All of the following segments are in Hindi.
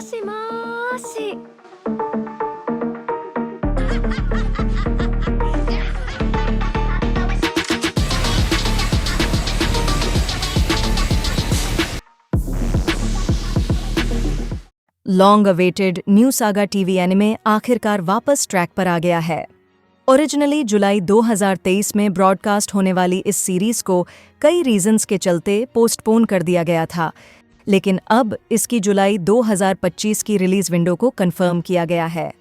しもーし。लॉन्ग awaited new saga TV anime आखिरकार वापस ट्रैक पर आ गया है। ओरिजिनली जुलाई 2023 में ब्रॉडकास्ट होने वाली इस सीरीज को कई रीजंस के चलते पोस्टपोन कर दिया गया था, लेकिन अब इसकी जुलाई 2025 की रिलीज विंडो को कंफर्म किया गया है।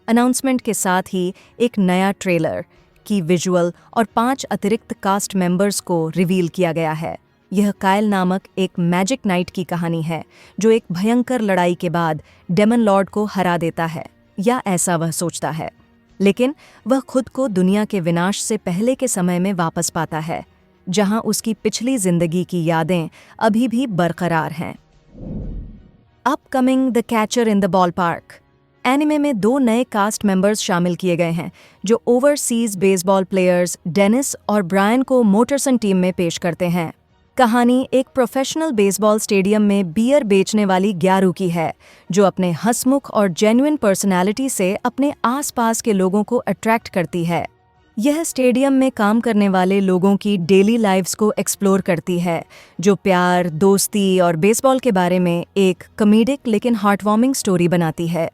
अनाउंसमेंट के साथ ही एक नया ट्रेलर की विजुअल और 5 अतिरिक्त कास्ट मेंबर्स को रिवील किया गया है। यह कायल नामक एक मैजिक नाइट की कहानी है जो एक भयंकर लड़ाई के बाद डेमन लॉर्ड को हरा देता है, या ऐसा वह सोचता है, लेकिन वह खुद को दुनिया के विनाश से पहले के समय में वापस पाता है, जहां उसकी पिछली जिंदगी की यादें अभी भी बरकरार हैं। Upcoming the catcher in the ball park anime में 2 नए कास्ट मेंबर्स शामिल किए गए हैं जो ओवरसीज बेसबॉल प्लेयर्स डेनिस और ब्रायन को मोटरसन टीम में पेश करते हैं। कहानी एक प्रोफेशनल बेसबॉल स्टेडियम में बियर बेचने वाली ग्यारू की है, जो अपने हंसमुख और जेन्युइन पर्सनालिटी से अपने आसपास के लोगों को अट्रैक्ट करती है। यह स्टेडियम में काम करने वाले लोगों की डेली लाइव्स को एक्सप्लोर करती है, जो प्यार, दोस्ती और बेसबॉल के बारे में एक कॉमेडिक लेकिन हार्टवार्मिंग स्टोरी बनाती है।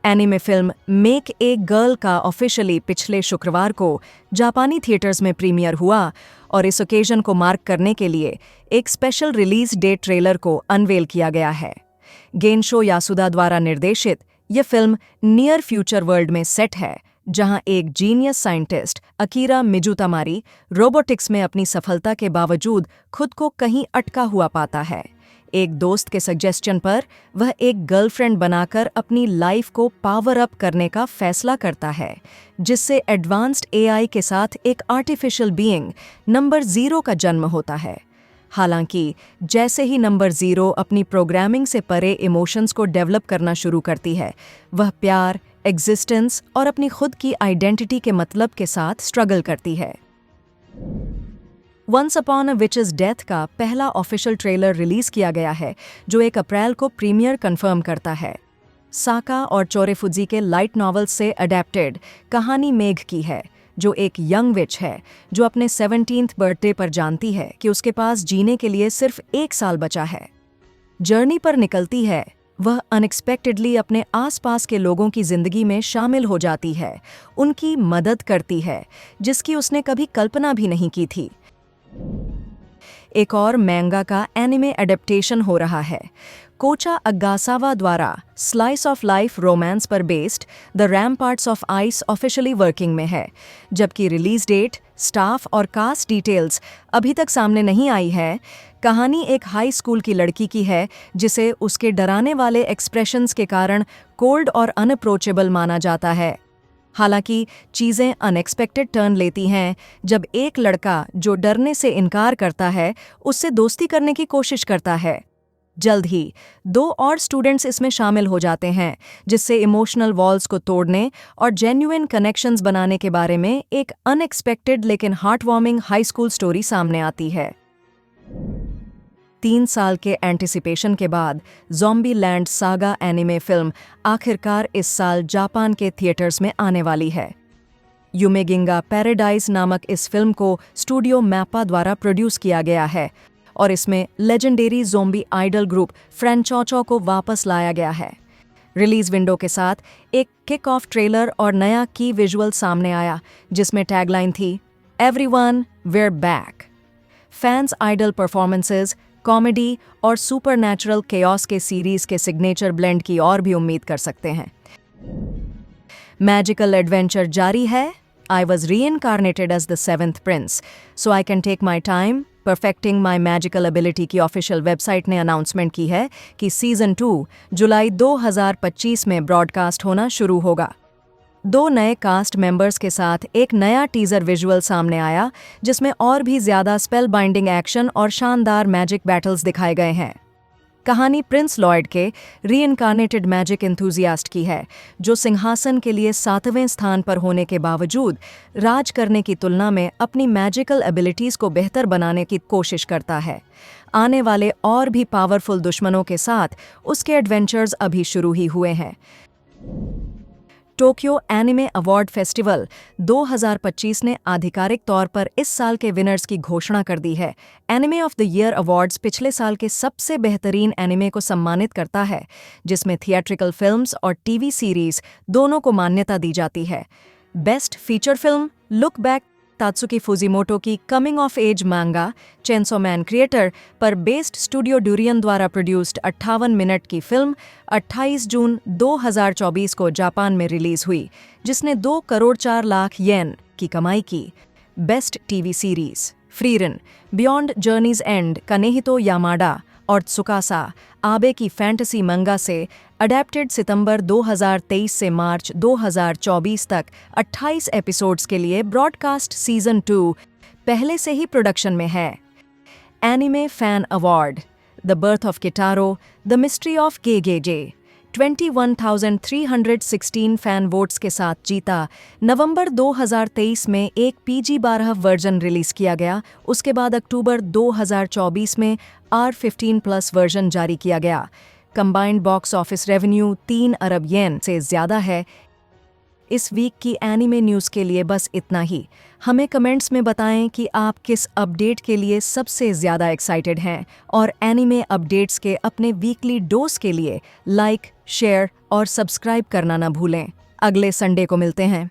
Anime film make a girl का ऑफिशियली पिछले शुक्रवार को जापानी थिएटर्स में प्रीमियर हुआ और इस ओकेजन को मार्क करने के लिए एक स्पेशल रिलीज डेट ट्रेलर को अनवेल किया गया है। गेनशो यासुदा द्वारा निर्देशित यह फिल्म नियर फ्यूचर वर्ल्ड में सेट है, जहां एक जीनियस साइंटिस्ट अकीरा मिजुतामारी रोबोटिक्स में अपनी सफलता के बावजूद खुद को कहीं अटका हुआ पाता है। एक दोस्त के सजेस्शन पर वह एक गर्लफ्रेंड बनाकर अपनी लाइफ को पावर अप करने का फैसला करता है, जिससे एडवांस्ड एआई के साथ एक आर्टिफिशियल बीइंग नंबर 0 का जन्म होता है। हालांकि जैसे ही नंबर 0 अपनी प्रोग्रामिंग से परे इमोशंस को डेवलप करना शुरू करती है, वह प्यार, एग्जिस्टेंस और अपनी खुद की आइडेंटिटी के मतलब के साथ स्ट्रगल करती है। वंस अपॉन अ विच's डेथ का पहला ऑफिशियल ट्रेलर रिलीज किया गया है, जो 1 अप्रैल को प्रीमियर कंफर्म करता है। साका और चोरेफुजी के लाइट नॉवेल से अडेप्टेड कहानी मेघ की है, जो एक यंग विच है जो अपने 17th बर्थडे पर जानती है कि उसके पास जीने के लिए सिर्फ 1 साल बचा है। जर्नी पर निकलती है, वह अनएक्सपेक्टेडली अपने आसपास के लोगों की जिंदगी में शामिल हो जाती है, उनकी मदद करती है जिसकी उसने कभी कल्पना भी नहीं की थी। एक और मैंगा का एनिमे एडेप्टेशन हो रहा है। कोचा अगासावा द्वारा स्लाइस ऑफ लाइफ रोमांस पर based the ramparts of ice officially working में है, जबकि रिलीज डेट, स्टाफ और कास्ट डिटेल्स अभी तक सामने नहीं आई है। कहानी एक हाई स्कूल की लड़की की है जिसे उसके डराने वाले एक्सप्रेशंस के कारण कोल्ड और अनअप्रोचेबल माना जाता है। हालांकि चीज़ें अनएक्सपेक्टेड टर्न लेती हैं जब एक लड़का जो डरने से इनकार करता है उससे दोस्ती करने की कोशिश करता है। जल्द ही 2 और स्टूडेंट्स इसमें शामिल हो जाते हैं, जिससे इमोशनल वॉल्स को तोड़ने और जेन्युइन कनेक्शंस बनाने के बारे में एक अनएक्सपेक्टेड लेकिन हार्टवार्मिंग हाई स्कूल स्टोरी सामने आती है। 3 साल के एंटिसिपेशन के बाद zombie land saga anime film आखिरकार इस साल जापान के थिएटर्स में आने वाली है। यूमेगिंगा पैराडाइज नामक इस फिल्म को स्टूडियो मैप्पा द्वारा प्रोड्यूस किया गया है और इसमें लेजेंडरी ज़ॉम्बी आइडल ग्रुप फ्रेंचोचो को वापस लाया गया है। रिलीज विंडो के साथ एक किक ऑफ ट्रेलर और नया की विजुअल सामने आया, जिसमें टैगलाइन थी, everyone were back. Fans idol performances, comedy और सुपरनैचुरल केओस के सीरीज के सिग्नेचर ब्लेंड की और भी उम्मीद कर सकते हैं। मैजिकल एडवेंचर जारी है। I was reincarnated as the 7th prince, so I can take my time perfecting my magical ability की ऑफिशियल वेबसाइट ने अनाउंसमेंट की है कि सीजन 2 जुलाई 2025 में ब्रॉडकास्ट होना शुरू होगा। 2 नए कास्ट मेंबर्स के साथ एक नया टीजर विजुअल सामने आया, जिसमें और भी ज्यादा स्पेल बाइंडिंग एक्शन और शानदार मैजिक बैटल्स दिखाए गए हैं। कहानी प्रिंस लॉयड के रीइनकार्नेटेड मैजिक एंथुजियास्ट की है, जो सिंहासन के लिए 7वें स्थान पर होने के बावजूद राज करने की तुलना में अपनी मैजिकल एबिलिटीज को बेहतर बनाने की कोशिश करता है। आने वाले और भी पावरफुल दुश्मनों के साथ उसके एडवेंचर्स अभी शुरू ही हुए हैं। टोक्यो एनिमे अवार्ड फेस्टिवल 2025 ने आधिकारिक तौर पर इस साल के विनर्स की घोषणा कर दी है। Anime of the year awards पिछले साल के सबसे बेहतरीन एनिमे को सम्मानित करता है, जिसमें थिएट्रिकल फिल्म्स और टीवी सीरीज दोनों को मान्यता दी जाती है। Best feature film look back Tatsuki Fujimoto की coming of age manga Chainsaw Man creator पर बेस्ड स्टूडियो डूरियन द्वारा प्रोड्यूस्ड 58 मिनट की फिल्म 28 जून 2024 को जापान में रिलीज हुई, जिसने 2 करोड़ 4 लाख येन की कमाई की। Best TV series Frieren beyond journey's end Kanehito Yamada और त्सुकासा आबे की फैंटेसी मंगा से अडेप्टेड सितंबर 2023 से मार्च 2024 तक 28 एपिसोड्स के लिए ब्रॉडकास्ट सीजन 2 पहले से ही प्रोडक्शन में है। Anime fan award the birth of Kitaro the mystery of Gegege 21,316 fan votes के साथ जीता। नवंबर 2023 में एक PG-12 वर्जन रिलीज किया गया, उसके बाद अक्टूबर 2024 में R15+ वर्जन जारी किया गया। कंबाइंड बॉक्स ऑफिस रेवेन्यू 3 अरब येन से ज़्यादा है। इस वीक की एनिमे न्यूज़ के लिए बस इतना ही। हमें कमेंट्स में बताएं कि आप किस अपडेट के लिए सबसे ज़्यादा एक्साइटेड हैं, और एनिमे अपडेट्स के अपने वीकली डोज के लिए लाइक, शेयर और सब्सक्राइब करना ना भूलें। अगले संडे को मिलते हैं।